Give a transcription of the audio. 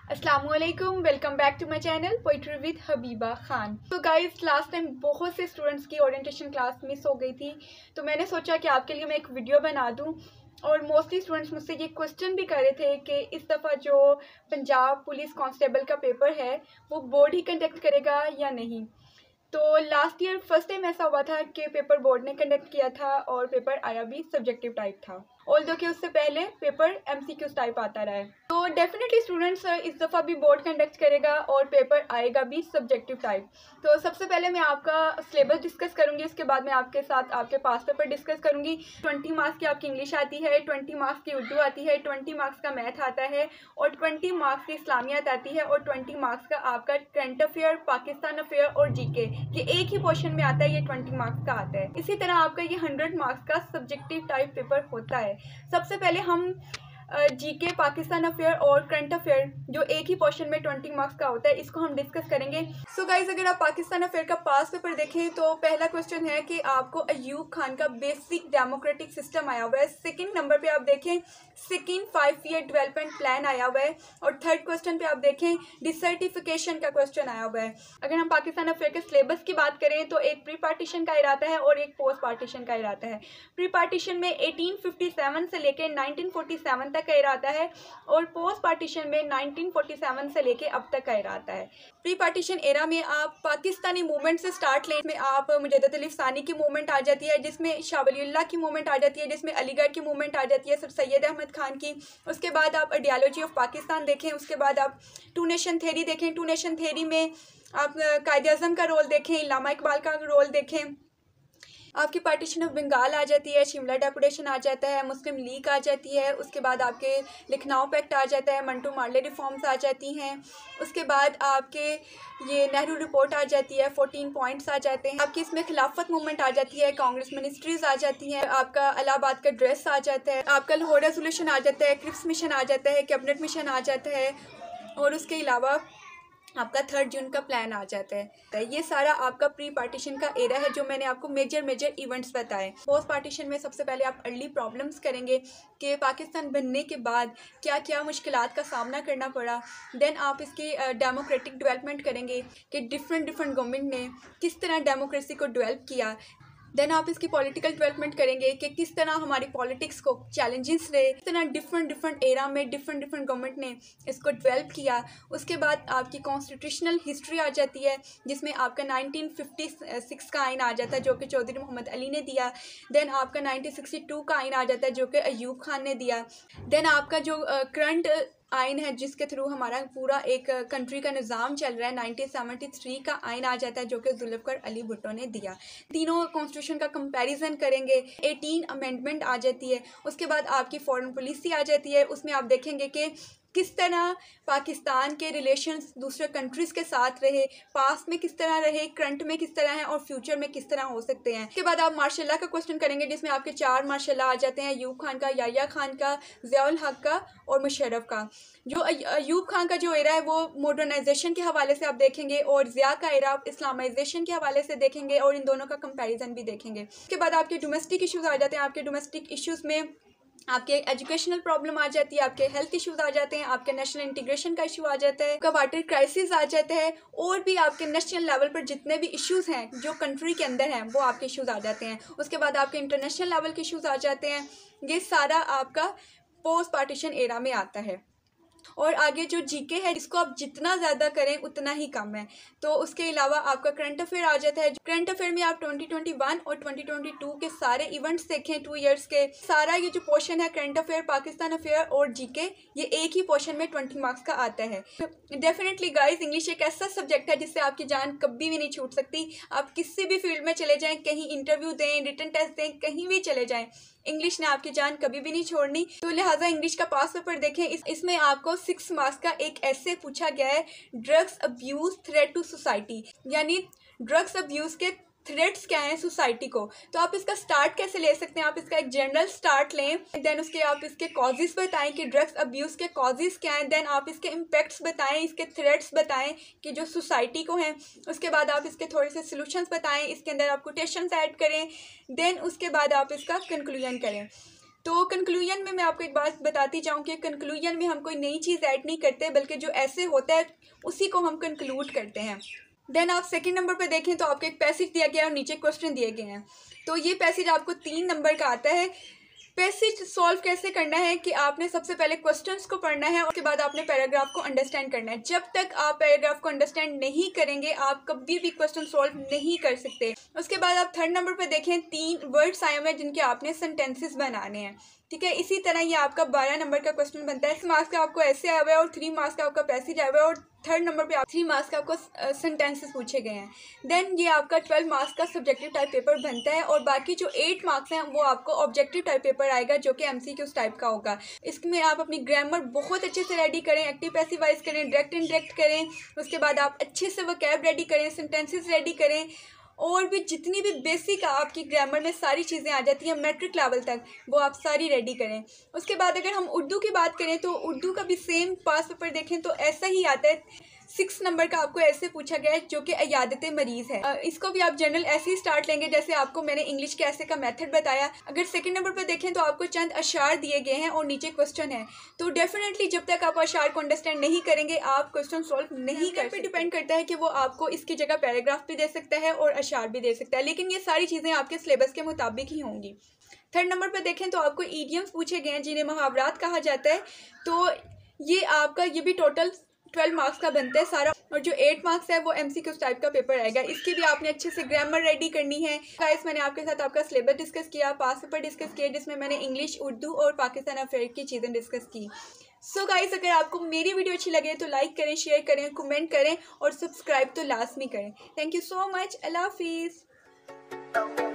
अस्सलामुअलैकुम, welcome back to my channel poetry with Habiba Khan. तो guys, last time बहुत से स्टूडेंट्स की ओरिएंटेशन क्लास मिस हो गई थी, तो मैंने सोचा कि आपके लिए मैं एक वीडियो बना दूं। और मोस्टली स्टूडेंट्स मुझसे ये क्वेश्चन भी कर रहे थे कि इस दफ़ा जो पंजाब पुलिस कांस्टेबल का पेपर है वो बोर्ड ही कंडक्ट करेगा या नहीं। तो लास्ट ईयर फर्स्ट टाइम ऐसा हुआ था कि पेपर बोर्ड ने कंडक्ट किया था और पेपर आया भी सब्जेक्टिव टाइप था, ऑल्दो कि उससे पहले पेपर एमसीक्यूज टाइप आता रहा है। तो डेफिनेटली स्टूडेंट्स इस दफ़ा भी बोर्ड कंडक्ट करेगा और पेपर आएगा भी सब्जेक्टिव टाइप। तो सबसे पहले मैं आपका सिलेबस डिस्कस करूंगी, उसके बाद मैं आपके साथ आपके पास पेपर डिस्कस करूंगी। 20 मार्क्स की आपकी इंग्लिश आती है, 20 मार्क्स की उर्दू आती है, 20 मार्क्स का मैथ आता है और 20 मार्क्स की इस्लामियात आती है और 20 मार्क्स का आपका करंट अफेयर, पाकिस्तान अफेयर और जीके, ये एक ही पोर्शन में आता है। ये 20 मार्क्स का आता है। इसी तरह आपका ये 100 मार्क्स का सब्जेक्टिव टाइप पेपर होता है। सबसे पहले हम जीके, पाकिस्तान अफेयर और करंट अफेयर जो एक ही पोर्शन में 20 मार्क्स का होता है, इसको हम डिस्कस करेंगे। सो गाइज, अगर आप पाकिस्तान अफेयर का पास पेपर देखें तो पहला क्वेश्चन है कि आपको अयूब खान का बेसिक डेमोक्रेटिक सिस्टम आया हुआ है। सेकंड नंबर पे आप देखें सेकंड 5 ईयर डेवलपमेंट प्लान आया हुआ है और थर्ड क्वेश्चन पे आप देखें डिसर्टिफिकेशन का क्वेश्चन आया हुआ है। अगर हम पाकिस्तान अफेयर के सिलेबस की बात करें तो एक प्री पार्टीशन का इरादा है और एक पोस्ट पार्टीशन का इरादा है। प्री पार्टीशन में 1857 से लेकर 1947 तक का इरादा है और पोस्ट पार्टीशन में 1947 से लेके अब तक का इरादा है। प्री पार्टीशन एरा में आप पाकिस्तानी मूवमेंट से स्टार्ट लें, में आप मुजद्दिद अली सानी की मूवमेंट आ जाती है, जिसमें शाह वलीउल्लाह की मूवमेंट आ जाती है, जिसमें अलीगढ़ की मूवमेंट आ जाती है सर सैयद अहमद खान की। उसके बाद आप आइडियोलॉजी ऑफ पाकिस्तान देखें, उसके बाद आप टू नेशन थ्योरी देखें। टू नेशन थ्योरी में आप कायदे आज़म का रोल देखें, इल्लामा इकबाल का रोल देखें। आपकी पार्टीशन ऑफ बंगाल आ जाती है, शिमला डेपुटेशन आ जाता है, मुस्लिम लीग आ जाती है। उसके बाद आपके लखनऊ पैक्ट आ जाता है, मंटू मार्ले रिफॉर्म्स आ जाती हैं। उसके बाद आपके ये नेहरू रिपोर्ट आ जाती है, 14 पॉइंट्स आ जाते हैं। आपकी इसमें खिलाफत मूवमेंट आ जाती है, कांग्रेस मिनिस्ट्रीज आ जाती हैं, आपका इलाहाबाद का ड्रेस आ जाता है, आपका लाहौर रेजोल्यूशन आ जाता है, क्रिप्स मिशन आ जाता है, कैबिनेट मिशन आ जाता है और उसके अलावा आपका 3 जून का प्लान आ जाता है। ये सारा आपका प्री पार्टीशन का एरा है जो मैंने आपको मेजर इवेंट्स बताए। पोस्ट पार्टीशन में सबसे पहले आप अर्ली प्रॉब्लम्स करेंगे कि पाकिस्तान बनने के बाद क्या क्या मुश्किलात का सामना करना पड़ा। देन आप इसकी डेमोक्रेटिक डेवलपमेंट करेंगे कि डिफरेंट गवर्नमेंट ने किस तरह डेमोक्रेसी को डेवलप किया। देन आप इसकी पॉलिटिकल डेवलपमेंट करेंगे कि किस तरह हमारी पॉलिटिक्स को चैलेंजेस रहे, किस तरह डिफरेंट एरा में डिफरेंट गवर्नमेंट ने इसको डेवलप किया। उसके बाद आपकी कॉन्स्टिट्यूशनल हिस्ट्री आ जाती है, जिसमें आपका 1956 का आइन आ जाता है जो कि चौधरी मोहम्मद अली ने दिया। देन आपका 1962 का आइन आ जाता है जो कि अयूब खान ने दिया। देन आपका जो करंट आइन है जिसके थ्रू हमारा पूरा एक कंट्री का निज़ाम चल रहा है, 1973 का आइन आ जाता है जो कि जुल्फ़िकार अली भुट्टो ने दिया। तीनों कॉन्स्टिट्यूशन का कंपैरिजन करेंगे, 18 अमेंडमेंट आ जाती है। उसके बाद आपकी फॉरेन पॉलिसी आ जाती है, उसमें आप देखेंगे कि किस तरह पाकिस्तान के रिलेशंस दूसरे कंट्रीज़ के साथ रहे, पास्ट में किस तरह रहे, करंट में किस तरह हैं और फ्यूचर में किस तरह हो सकते हैं। उसके बाद आप मार्शल लॉ का क्वेश्चन करेंगे, जिसमें आपके 4 मार्शल लॉ आ जाते हैं, अयूब खान का, याह्या खान का, ज़ियाउल हक का और मुशर्रफ का। जो अयूब खान का जो एरा है वो मॉडर्नाइजेशन के हवाले से आप देखेंगे और ज़िया का एरा आप इस्लामाइजेशन के हवाले से देखेंगे और इन दोनों का कंपैरिजन भी देखेंगे। उसके बाद आपके डोमेस्टिक इश्यूज़ आ जाते हैं। आपके डोमेस्टिक इश्यूज़ में आपके एजुकेशनल प्रॉब्लम आ जाती है, आपके हेल्थ इश्यूज आ जाते हैं, आपके नेशनल इंटीग्रेशन का इशू आ जाता है, आपका वाटर क्राइसिस आ जाता है और भी आपके नेशनल लेवल पर जितने भी इश्यूज हैं जो कंट्री के अंदर हैं वो आपके इश्यूज आ जाते हैं। उसके बाद आपके इंटरनेशनल लेवल के इश्यूज आ जाते हैं। ये सारा आपका पोस्ट पार्टीशन एरा में आता है। और आगे जो जीके है इसको आप जितना ज़्यादा करें उतना ही कम है। तो उसके अलावा आपका करंट अफेयर आ जाता है। करंट अफेयर में आप 2021 और 2022 के सारे इवेंट्स देखें, 2 ईयर्स के। सारा ये जो पोर्शन है करंट अफेयर, पाकिस्तान अफेयर और जीके, ये एक ही पोर्शन में 20 मार्क्स का आता है। डेफिनेटली गाइज, इंग्लिश एक ऐसा सब्जेक्ट है जिससे आपकी जान कभी भी नहीं छूट सकती। आप किसी भी फील्ड में चले जाएँ, कहीं इंटरव्यू दें, रिटन टेस्ट दें, कहीं भी चले जाएँ, इंग्लिश ने आपकी जान कभी भी नहीं छोड़नी। तो लिहाजा इंग्लिश का पास पेपर देखें। इसमें आपको 6 मार्क्स का एक ऐसे पूछा गया है, drugs abuse threat to society, यानी ड्रग्स अब्यूज के थ्रेट्स क्या हैं सोसाइटी को। तो आप इसका स्टार्ट कैसे ले सकते हैं, आप इसका एक जनरल स्टार्ट लें, देन उसके आप इसके कॉजेस बताएं कि ड्रग्स अब्यूज़ के कॉजेस क्या हैं, देन आप इसके इम्पैक्ट्स बताएं, इसके थ्रेट्स बताएं कि जो सोसाइटी को हैं। उसके बाद आप इसके थोड़े से सॉल्यूशंस बताएं, इसके अंदर आप कोटेशंस ऐड करें, देन उसके बाद आप इसका कंक्लूजन करें। तो कंक्लूजन में मैं आपको एक बात बताती जाऊँ कि कंक्लूजन में हम कोई नई चीज़ ऐड नहीं करते, बल्कि जो ऐसे होता है उसी को हम कंक्लूड करते हैं। देन आप सेकंड नंबर पे देखें तो आपको एक पैसेज दिया गया है और नीचे क्वेश्चन दिए गए हैं। तो ये पैसेज आपको 3 नंबर का आता है। पैसेज सॉल्व कैसे करना है कि आपने सबसे पहले क्वेश्चंस को पढ़ना है और उसके बाद आपने पैराग्राफ को अंडरस्टैंड करना है। जब तक आप पैराग्राफ को अंडरस्टैंड नहीं करेंगे आप कभी भी क्वेश्चन सॉल्व नहीं कर सकते। उसके बाद आप थर्ड नंबर पे देखें 3 वर्ड्स आए हुए हैं जिनके आपने सेंटेंसेस बनाने हैं। ठीक है, इसी तरह ये आपका 12 नंबर का क्वेश्चन बनता है। 6 मार्क्स का आपको ऐसे आया हुआ है और 3 मार्क्स का आपका पैसेज आया हुआ है और थर्ड नंबर पे 3 मार्क्स का आपको सेंटेंसेस पूछे गए हैं। देन ये आपका 12 मार्क्स का सब्जेक्टिव टाइप पेपर बनता है और बाकी जो 8 मार्क्स हैं वो आपको ऑब्जेक्टिव टाइप पेपर आएगा जो कि एमसीक्यूज टाइप का होगा। इसमें आप अपनी ग्रामर बहुत अच्छे से रेडी करें, एक्टिव पैसिव वॉइस करें, डायरेक्ट इनडायरेक्ट करें। उसके बाद आप अच्छे से वोकैब रेडी करें, सेंटेंसेस रेडी करें और भी जितनी भी बेसिक आपकी ग्रामर में सारी चीज़ें आ जाती हैं मैट्रिक लेवल तक, वो आप सारी रेडी करें। उसके बाद अगर हम उर्दू की बात करें तो उर्दू का भी सेम पास पेपर देखें तो ऐसा ही आता है। 6 नंबर का आपको ऐसे पूछा गया है जो कि अयादत मरीज़ है। इसको भी आप जनरल ऐसे ही स्टार्ट लेंगे जैसे आपको मैंने इंग्लिश के ऐसे का मेथड बताया। अगर सेकंड नंबर पर देखें तो आपको चंद अशार दिए गए हैं और नीचे क्वेश्चन है। तो डेफिनेटली जब तक आप अशार को अंडरस्टैंड नहीं करेंगे आप क्वेश्चन सॉल्व नहीं कर सकते। डिपेंड करता है कि वो आपको इसकी जगह पैराग्राफ भी दे सकता है और अशार भी दे सकता है, लेकिन ये सारी चीज़ें आपके सिलेबस के मुताबिक ही होंगी। थर्ड नंबर पर देखें तो आपको ईडियम्स पूछे गए हैं जिन्हें मुहावरात कहा जाता है। तो ये आपका ये भी टोटल 12 मार्क्स का बनता है सारा और जो 8 मार्क्स है वो एमसीक्यूज टाइप का पेपर आएगा। इसकी भी आपने अच्छे से ग्रामर रेडी करनी है। गाइस मैंने आपके साथ आपका सिलेबस डिस्कस किया, पास पेपर डिस्कस किया जिसमें मैंने इंग्लिश, उर्दू और पाकिस्तान अफेयर की चीज़ें डिस्कस की। सो गाइस अगर आपको मेरी वीडियो अच्छी लगे तो लाइक करें, शेयर करें, कमेंट करें और सब्सक्राइब तो लाजमी करें। Thank you so much. अल्लाह हाफिज़।